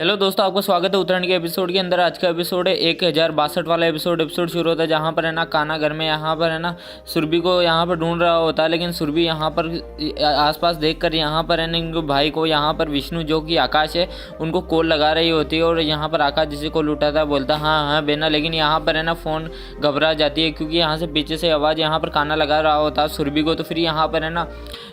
Hello दोस्तों, आपका स्वागत है उत्तरायण के एपिसोड के अंदर। आज का एपिसोड है 1062 वाला एपिसोड शुरू होता है, जहाँ पर है ना कान्हा घर में यहाँ पर है ना सुरभि को यहाँ पर ढूंढ रहा होता है। लेकिन सुरभि यहाँ पर आसपास देखकर यहाँ पर है ना इनको भाई को यहाँ पर विष्णु जो कि आकाश है उनको कॉल लगा रही होती है। और यहाँ पर आकाश जिसे कॉल उठाता है बोलता है हाँ हाँ बेना। लेकिन यहाँ पर है ना फ़ोन घबरा जाती है क्योंकि यहाँ से पीछे से आवाज़ यहाँ पर कान्हा लगा रहा होता है सुरभि को। तो फिर यहाँ पर है ना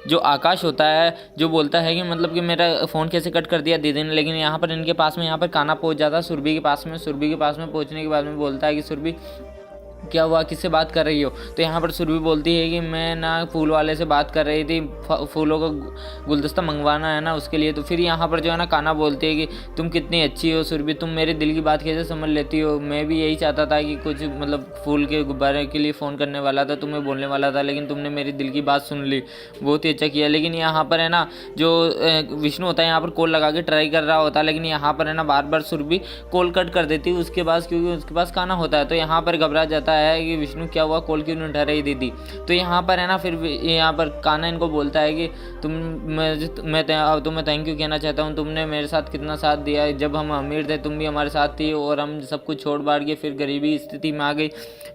जो आकाश होता है जो बोलता है कि मतलब कि मेरा फ़ोन कैसे कट कर दिया दीदी ने। लेकिन यहाँ पर इनके पास में यहाँ पर कान्हा पहुँच जाता है सुरभि के पास में। सुरभि के पास में पहुँचने के बाद में बोलता है कि सुरभि क्या हुआ, किससे बात कर रही हो। तो यहाँ पर सुरभि बोलती है कि मैं ना फूल वाले से बात कर रही थी, फूलों का गुलदस्ता मंगवाना है ना उसके लिए। तो फिर यहाँ पर जो है ना कान्हा बोलती है कि तुम कितनी अच्छी हो सुरभि, तुम मेरे दिल की बात कैसे समझ लेती हो। मैं भी यही चाहता था कि कुछ मतलब फूल के गुब्बारे के लिए फ़ोन करने वाला था, तुम्हें बोलने वाला था, लेकिन तुमने मेरी दिल की बात सुन ली, बहुत ही अच्छा किया। लेकिन यहाँ पर है ना जो विष्णु होता है यहाँ पर कॉल लगा के ट्राई कर रहा होता है, लेकिन यहाँ पर है ना बार बार सुरभि कॉल कट कर देती है उसके पास, क्योंकि उसके पास कान्हा होता है। तो यहाँ पर घबरा जाता है कि विष्णु क्या हुआ, कॉल क्यों नहीं उठा रही दीदी। तो यहाँ पर है ना फिर यहाँ पर कान्हा इनको बोलता है कि मैं तुम्हें थैंक यू कहना चाहता हूँ, तुमने मेरे साथ कितना साथ दिया है। जब हम अमीर थे तुम भी हमारे साथ थी और हम सब कुछ छोड़ बाढ़ के फिर गरीबी स्थिति में आ गई,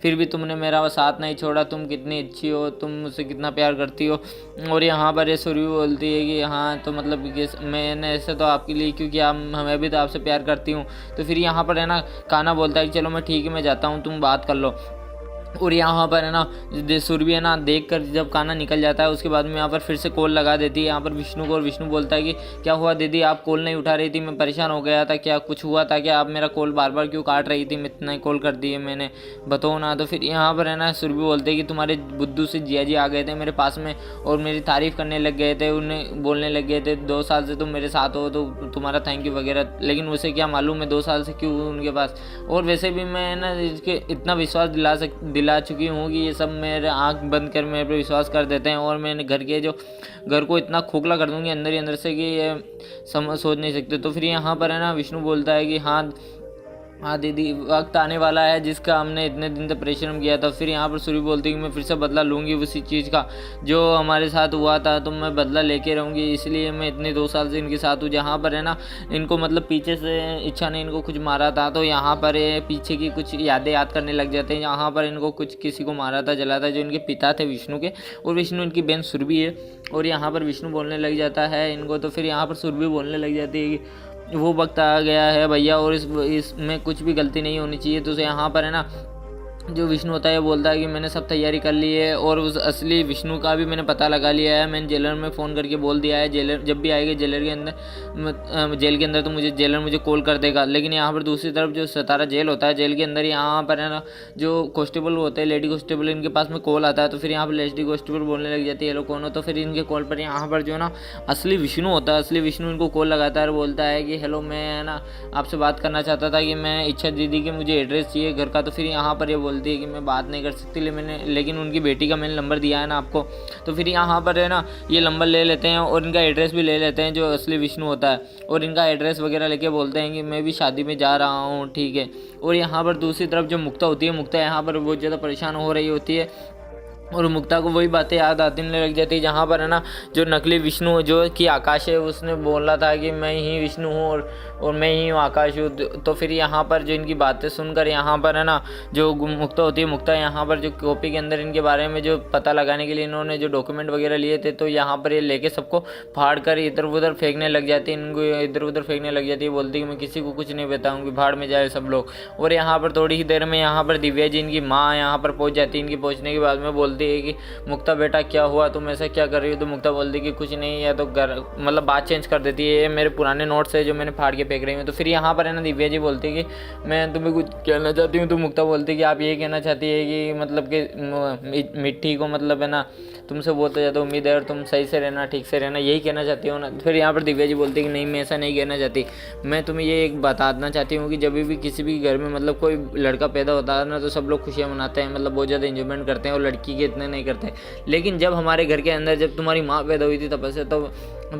फिर भी तुमने मेरा साथ नहीं छोड़ा। तुम कितनी अच्छी हो, तुम मुझसे कितना प्यार करती हो। और यहाँ पर ये सुरभि बोलती है कि हाँ तो मतलब मैंने ऐसे तो आपके लिए, क्योंकि आप हमें भी तो आपसे प्यार करती हूँ। तो फिर यहाँ पर है ना कान्हा बोलता है कि चलो मैं ठीक है मैं जाता हूँ, तुम बात कर लो। और यहाँ पर है ना सुरभि है ना देख कर जब कान्हा निकल जाता है उसके बाद में यहाँ पर फिर से कॉल लगा देती है यहाँ पर विष्णु को। और विष्णु बोलता है कि क्या हुआ दीदी, आप कॉल नहीं उठा रही थी, मैं परेशान हो गया था, क्या कुछ हुआ था क्या, आप मेरा कॉल बार बार क्यों काट रही थी, मैं इतना ही कॉल कर दिए मैंने, बताओ ना। तो फिर यहाँ पर है ना सुरभि बोलते हैं कि तुम्हारे बुद्धू से जिया जी आ गए थे मेरे पास में और मेरी तारीफ़ करने लग गए थे, उन्हें बोलने लग गए थे 2 साल से तुम मेरे साथ हो तो तुम्हारा थैंक यू वगैरह। लेकिन उसे क्या मालूम मैं 2 साल से क्यों हूँ उनके पास। और वैसे भी मैं ना इसके इतना विश्वास दिला चुकी हूँ कि ये सब मेरे आंख बंद कर मेरे पे विश्वास कर देते हैं। और मैंने घर को इतना खोखला कर दूंगी अंदर ही अंदर से कि ये सोच नहीं सकते। तो फिर यहाँ पर है ना विष्णु बोलता है कि हाँ दीदी, वक्त आने वाला है जिसका हमने इतने दिन तक परिश्रम किया था। फिर यहाँ पर सुरभि बोलती है कि मैं फिर से बदला लूँगी उसी चीज़ का जो हमारे साथ हुआ था, तो मैं बदला लेके रहूँगी, इसलिए मैं इतने 2 साल से इनके साथ हूँ। जहाँ पर है ना इनको मतलब पीछे से इच्छा ने इनको कुछ मारा था, तो यहाँ पर पीछे की कुछ यादें याद करने लग जाते हैं। यहाँ पर इनको कुछ किसी को मारा था, जला था, जो इनके पिता थे विष्णु के, और विष्णु इनकी बहन सुरभि है। और यहाँ पर विष्णु बोलने लग जाता है इनको। तो फिर यहाँ पर सुरभि बोलने लग जाती है कि वो वक्त आ गया है भैया और इसमें कुछ भी गलती नहीं होनी चाहिए। तो यहाँ पर है ना जो विष्णु होता है बोलता है कि मैंने सब तैयारी कर ली है और उस असली विष्णु का भी मैंने पता लगा लिया है। मैंने जेलर में फ़ोन करके बोल दिया है, जेलर जब भी आएगा जेल के अंदर तो मुझे जेलर मुझे कॉल कर देगा। लेकिन यहाँ पर दूसरी तरफ जो सतारा जेल होता है, जेल के अंदर यहाँ पर है ना जो कॉन्स्टेबल होते हैं, लेडी कॉन्स्टेबल, इनके पास में कॉल आता है। तो फिर यहाँ पर लेडी कॉन्स्टेबल बोलने लग जाती है ये लोग कौन हो। तो फिर इनके कॉल पर यहाँ पर जो ना असली विष्णु होता है, असली विष्णु इनको कॉल लगाता है और बोलता है कि हेलो, मैं है ना आपसे बात करना चाहता था कि मैं इच्छा दीदी की मुझे एड्रेस चाहिए घर का। तो फिर यहाँ पर ये बोलती है कि मैं बात नहीं कर सकती, लेकिन उनकी बेटी का मैंने नंबर दिया है ना आपको। तो फिर यहाँ पर है ना ये नंबर ले लेते हैं और इनका एड्रेस भी ले लेते हैं जो असली विष्णु होता है, और इनका एड्रेस वगैरह लेके बोलते हैं कि मैं भी शादी में जा रहा हूँ, ठीक है। और यहाँ पर दूसरी तरफ जो मुक्ता होती है, मुक्ता यहाँ पर बहुत ज़्यादा परेशान हो रही होती है और मुक्ता को वही बातें याद आने लग जाती है जहाँ पर है ना जो नकली विष्णु जो कि आकाश है उसने बोला था कि मैं ही विष्णु हूँ और मैं ही हूँ आकाश हूँ। तो फिर यहाँ पर जो इनकी बातें सुनकर यहाँ पर है ना जो मुक्ता होती है, मुक्ता यहाँ पर जो कॉपी के अंदर इनके बारे में जो पता लगाने के लिए इन्होंने जो डॉक्यूमेंट वगैरह लिए थे, तो यहाँ पर ये लेके सबको फाड़ कर इधर उधर फेंकने लग जाती है, इनको इधर उधर फेंकने लग जाती है, बोलती है मैं किसी को कुछ नहीं बताऊँगी, भाड़ में जाए सब लोग। और यहाँ पर थोड़ी ही देर में यहाँ पर दिव्या जी इनकी माँ यहाँ पर पहुँच जाती है। इनकी पहुँचने के बाद में बोलती है कि मुक्ता बेटा क्या हुआ, तुम ऐसा क्या कर रही हो। तो मुक्ता बोलती है कि कुछ नहीं, या तो घर मतलब बात चेंज कर देती है, मेरे पुराने नोट्स है जो मैंने फाड़ के फेंक रही हूँ। तो फिर यहाँ पर है ना दिव्या जी बोलती है कि मैं तुम्हें कुछ कहना चाहती हूँ। तो मुक्ता बोलती है कि आप ये कहना चाहती है कि मतलब कि मिट्टी को मतलब है ना तुमसे बहुत ज़्यादा उम्मीद है और तुम सही से रहना, ठीक से रहना, यही कहना चाहती हो ना। फिर यहाँ पर दिव्या जी बोलती है कि नहीं, मैं ऐसा नहीं कहना चाहती, मैं तुम्हें ये एक बताना चाहती हूँ कि जब भी किसी भी घर में मतलब कोई लड़का पैदा होता है ना तो सब लोग खुशियाँ मनाते हैं, मतलब बहुत ज़्यादा एंजॉयमेंट करते हैं, और लड़की के इतने नहीं करते। लेकिन जब हमारे घर के अंदर जब तुम्हारी माँ पैदा हुई थी तब से तो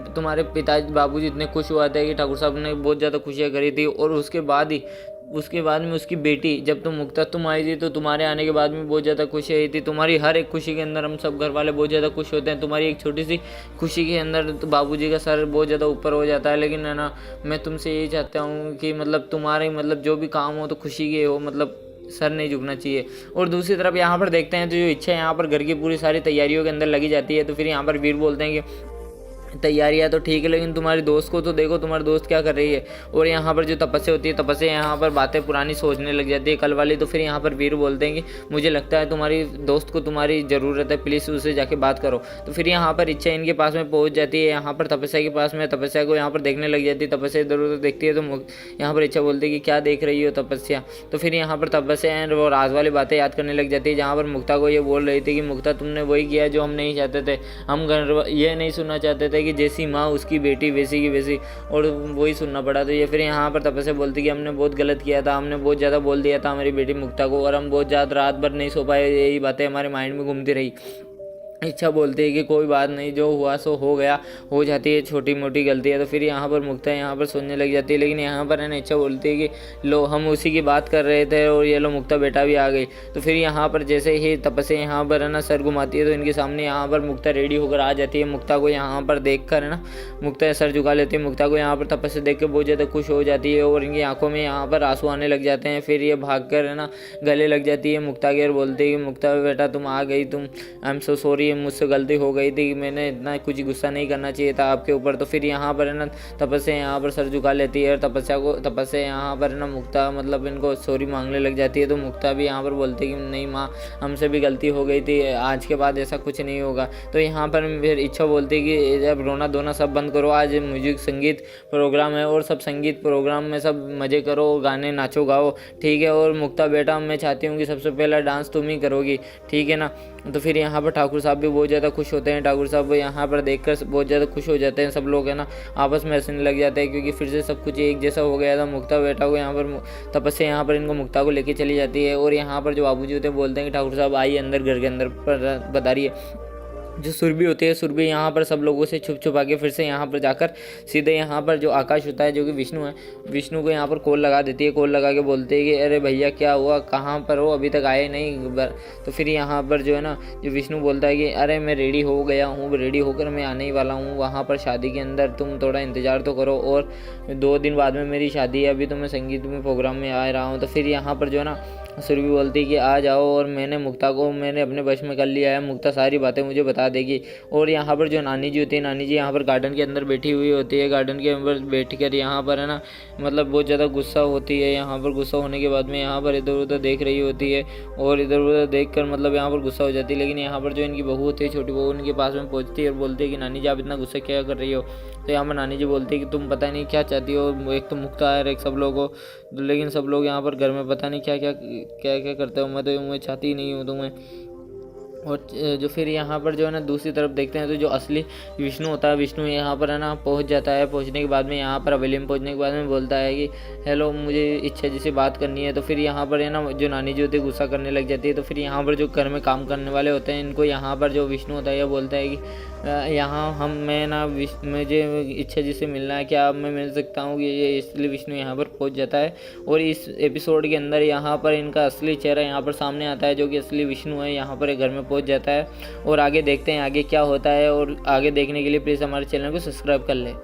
तुम्हारे पिताजी बाबूजी इतने खुश हुए थे कि ठाकुर साहब ने बहुत ज़्यादा खुशियाँ करी थी, और उसके बाद ही उसके बाद में उसकी बेटी, जब तुम आई थी तो तुम्हारे आने के बाद में बहुत ज़्यादा खुशी आई थी। तुम्हारी हर एक खुशी के अंदर हम सब घर वाले बहुत ज़्यादा खुश होते हैं। तुम्हारी एक छोटी सी खुशी के अंदर तो बाबूजी का सर बहुत ज़्यादा ऊपर हो जाता है। लेकिन है ना, मैं तुमसे यही चाहता हूँ कि मतलब तुम्हारे मतलब जो भी काम हो तो खुशी के हो, मतलब सर नहीं झुकना चाहिए। और दूसरी तरफ यहाँ पर देखते हैं तो जो इच्छा यहाँ पर घर की पूरी सारी तैयारियों के अंदर लगी जाती है। तो फिर यहाँ पर वीर बोलते हैं कि तैयारियाँ तो ठीक है, लेकिन तुम्हारी दोस्त को तो देखो, तुम्हारी दोस्त क्या कर रही है। और यहाँ पर जो तपस्या होती है, तपस्या यहाँ पर बातें पुरानी सोचने लग जाती है कल वाली। तो फिर यहाँ पर वीर बोलते हैं कि मुझे लगता है तुम्हारी दोस्त को तुम्हारी ज़रूरत है, प्लीज़ उससे जाके बात करो। तो फिर यहाँ पर इच्छा इनके पास में पहुँच जाती है, यहाँ पर तपस्या के पास में, तपस्या को यहाँ पर देखने लग जाती है। तपस्या इधर उधर देखती है तो यहाँ पर इच्छा बोलती है कि क्या देख रही हो तपस्या। तो फिर यहाँ पर तपस्या है वो राज वाली बातें याद करने लग जाती है, जहाँ पर मुक्ता को ये बोल रही थी कि मुक्ता तुमने वही किया जो हम नहीं चाहते थे। हम घर ये नहीं सुनना चाहते थे कि जैसी माँ उसकी बेटी वैसी की वैसी, और वही सुनना पड़ा। तो ये फिर यहाँ पर तपस्या बोलती कि हमने बहुत गलत किया था, हमने बहुत ज़्यादा बोल दिया था हमारी बेटी मुक्ता को, और हम बहुत ज़्यादा रात भर नहीं सो पाए, यही बातें हमारे माइंड में घूमती रही। इच्छा बोलती है कि कोई बात नहीं, जो हुआ सो हो गया, हो जाती है छोटी मोटी गलती है। तो फिर यहाँ पर मुक्ता यहाँ पर सोचने लग जाती है। लेकिन यहाँ पर है ना, इच्छा बोलती है कि लो हम उसी की बात कर रहे थे और ये लो मुक्ता बेटा भी आ गई। तो फिर यहाँ पर जैसे ही तपस्या यहाँ पर है ना सर घुमाती है तो इनके सामने यहाँ पर मुक्ता रेडी होकर आ जाती है। मुक्ता को यहाँ पर देख कर है ना, मुक्ता सर झुका लेती है। मुक्ता को यहाँ पर तपस्या देख कर बहुत ज़्यादा खुश हो जाती है और इनकी आंखों में यहाँ पर आंसू आने लग जाते हैं। फिर ये भाग कर है ना गले लग जाती है मुक्ता के और बोलती है कि मुक्ता बेटा तुम आ गई, तुम आई एम सो सॉरी, मुझसे गलती हो गई थी, मैंने इतना कुछ गुस्सा नहीं करना चाहिए था आपके ऊपर। तो फिर यहाँ पर है ना तपस्या यहाँ पर सर झुका लेती है और तपस्या यहाँ पर है ना मुक्ता मतलब इनको सॉरी मांगने लग जाती है। तो मुक्ता भी यहाँ पर बोलती है कि नहीं माँ, हमसे भी गलती हो गई थी, आज के बाद ऐसा कुछ नहीं होगा। तो यहाँ पर फिर इच्छा बोलती है कि जब रोना धोना सब बंद करो, आज म्यूजिक संगीत प्रोग्राम है और सब संगीत प्रोग्राम में सब मज़े करो, गाने नाचो गाओ, ठीक है। और मुक्ता बेटा मैं चाहती हूँ कि सबसे पहला डांस तुम ही करोगी, ठीक है ना। तो फिर यहाँ पर ठाकुर साहब भी बहुत ज़्यादा खुश होते हैं। ठाकुर साहब यहाँ पर देखकर बहुत ज़्यादा खुश हो जाते हैं। सब लोग है ना आपस में हंसने लग जाते हैं क्योंकि फिर से सब कुछ एक जैसा हो गया था। मुक्ता बेटा को यहाँ पर तपस्या यहाँ पर इनको मुक्ता को लेके चली जाती है और यहाँ पर जो बाबूजी होते हैं बोलते हैं कि ठाकुर साहब आइए अंदर, घर के अंदर पर बता रही है। जो सुरभि होती है, सुरभि यहाँ पर सब लोगों से छुप छुपा के फिर से यहाँ पर जाकर सीधे यहाँ पर जो आकाश होता है जो कि विष्णु है, विष्णु को यहाँ पर कॉल लगा देती है। कॉल लगा के बोलते हैं कि अरे भैया क्या हुआ, कहाँ पर हो, अभी तक आए नहीं। तो फिर यहाँ पर जो है ना जो विष्णु बोलता है कि अरे मैं रेडी हो गया हूँ, रेडी होकर मैं आने ही वाला हूँ वहाँ पर शादी के अंदर, तुम थोड़ा इंतज़ार तो करो, और 2 दिन बाद में मेरी शादी है, अभी तो मैं संगीत में प्रोग्राम में आ रहा हूँ। तो फिर यहाँ पर जो है ना सुरभि बोलती है कि आ जाओ, और मैंने मुक्ता को मैंने अपने वश में कर लिया है, मुक्ता सारी बातें मुझे बता देगी। और यहाँ पर जो नानी जी होती है, नानी जी यहाँ पर गार्डन के अंदर बैठी हुई होती है। गार्डन के अंदर बैठ कर यहाँ पर है ना मतलब बहुत ज़्यादा गुस्सा होती है। यहाँ पर गुस्सा होने के बाद में यहाँ पर इधर उधर देख रही होती है और इधर उधर देख कर मतलब यहाँ पर गुस्सा हो जाती है। लेकिन यहाँ पर जो इनकी बहू होती है, छोटी बहू, उनके पास में पहुँचती है और बोलती है कि नानी जी आप इतना गुस्सा क्या कर रही हो। तो यहाँ पर नानी जी बोलती है कि तुम पता नहीं क्या चाहती हो, एक तो मुक्ता है, एक सब लोगों, लेकिन सब लोग यहाँ पर घर में पता नहीं क्या क्या करते हो, मैं तो मैं चाहती ही नहीं हूँ तुम्हें। और जो फिर यहाँ पर जो है ना दूसरी तरफ देखते हैं तो जो असली विष्णु होता है, विष्णु यहाँ पर है ना पहुँच जाता है। पहुँचने के बाद में यहाँ पर हवेली में पहुँचने के बाद में बोलता है कि हेलो, मुझे इच्छा जी से बात करनी है। तो फिर यहाँ पर है ना जो नानी जी होती है गुस्सा करने लग जाती है। तो फिर यहाँ पर जो घर में काम करने वाले होते हैं, इनको यहाँ पर जो विष्णु होता है यह बोलता है कि यहाँ मुझे इच्छा जी से मिलना है, क्या मैं मिल सकता हूँ। ये इसलिए विष्णु यहाँ पर पहुँच जाता है और इस एपिसोड के अंदर यहाँ पर इनका असली चेहरा यहाँ पर सामने आता है, जो कि असली विष्णु है, यहाँ पर एक घर में पहुँच जाता है। और आगे देखते हैं आगे क्या होता है, और आगे देखने के लिए प्लीज़ हमारे चैनल को सब्सक्राइब कर लें।